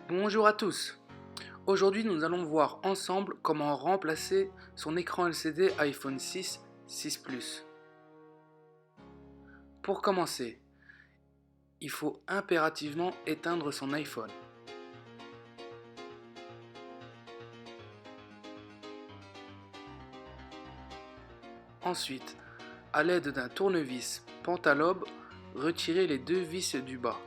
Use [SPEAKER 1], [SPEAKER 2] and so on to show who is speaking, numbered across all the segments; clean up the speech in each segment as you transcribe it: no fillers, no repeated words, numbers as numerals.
[SPEAKER 1] Bonjour à tous. Aujourd'hui, nous allons voir ensemble comment remplacer son écran LCD iPhone 6, 6 Plus. Pour commencer, il faut impérativement éteindre son iPhone. Ensuite, à l'aide d'un tournevis pentalobe, retirez les deux vis du bas.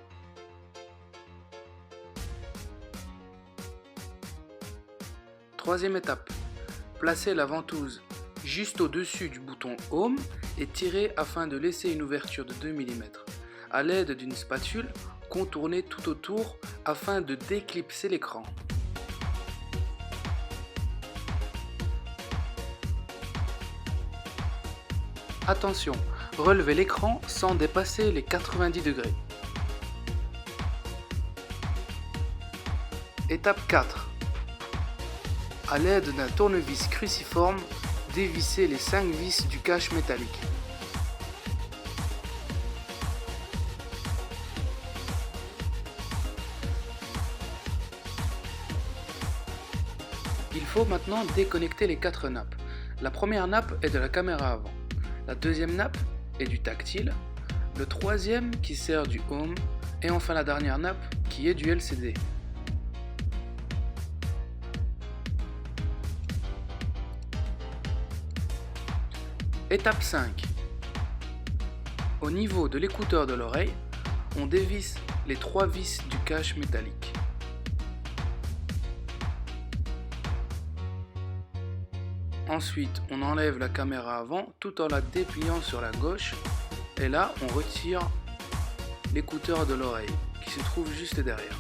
[SPEAKER 1] Troisième étape, placez la ventouse juste au-dessus du bouton Home et tirez afin de laisser une ouverture de 2 mm. A l'aide d'une spatule, contournez tout autour afin de déclipser l'écran. Attention, relevez l'écran sans dépasser les 90 degrés. Étape 4. A l'aide d'un tournevis cruciforme, dévissez les 5 vis du cache métallique. Il faut maintenant déconnecter les 4 nappes. La première nappe est de la caméra avant, la deuxième nappe est du tactile, le troisième qui sert du home et enfin la dernière nappe qui est du LCD. Étape 5. Au niveau de l'écouteur de l'oreille, on dévisse les 3 vis du cache métallique. Ensuite, on enlève la caméra avant tout en la dépliant sur la gauche et là, on retire l'écouteur de l'oreille qui se trouve juste derrière.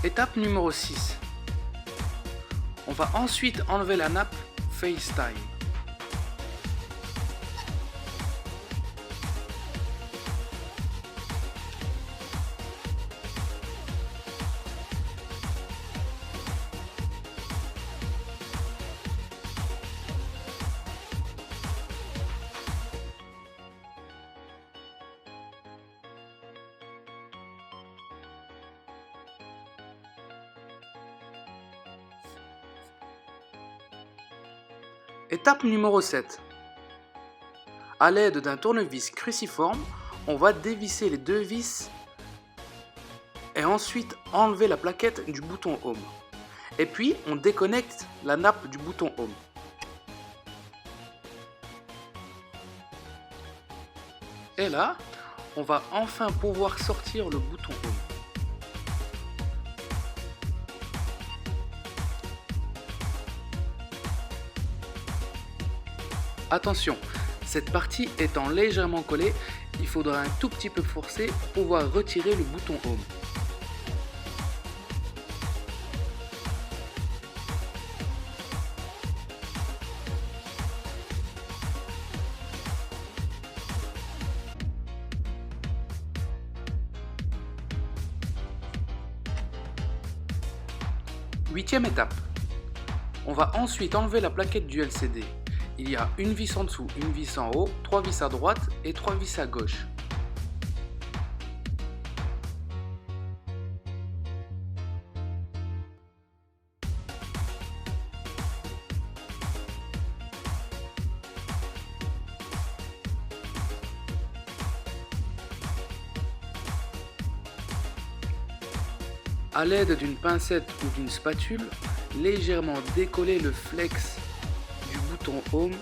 [SPEAKER 1] Étape numéro 6. On va ensuite enlever la nappe FaceTime. Étape numéro 7. A l'aide d'un tournevis cruciforme, on va dévisser les 2 vis et ensuite enlever la plaquette du bouton Home. Et puis, on déconnecte la nappe du bouton Home. Et là, on va enfin pouvoir sortir le bouton Home. Attention, cette partie étant légèrement collée, il faudra un tout petit peu forcer pour pouvoir retirer le bouton Home. Huitième étape. On va ensuite enlever la plaquette du LCD. Il y a une vis en dessous, une vis en haut, 3 vis à droite et 3 vis à gauche. A l'aide d'une pincette ou d'une spatule, légèrement décoller le flex du bouton Home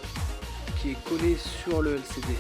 [SPEAKER 1] qui est collé sur le LCD.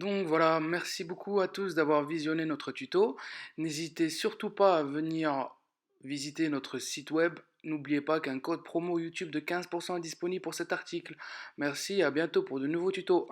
[SPEAKER 1] Donc voilà, merci beaucoup à tous d'avoir visionné notre tuto. N'hésitez surtout pas à venir visiter notre site web. N'oubliez pas qu'un code promo YouTube de 15% est disponible pour cet article. Merci et à bientôt pour de nouveaux tutos.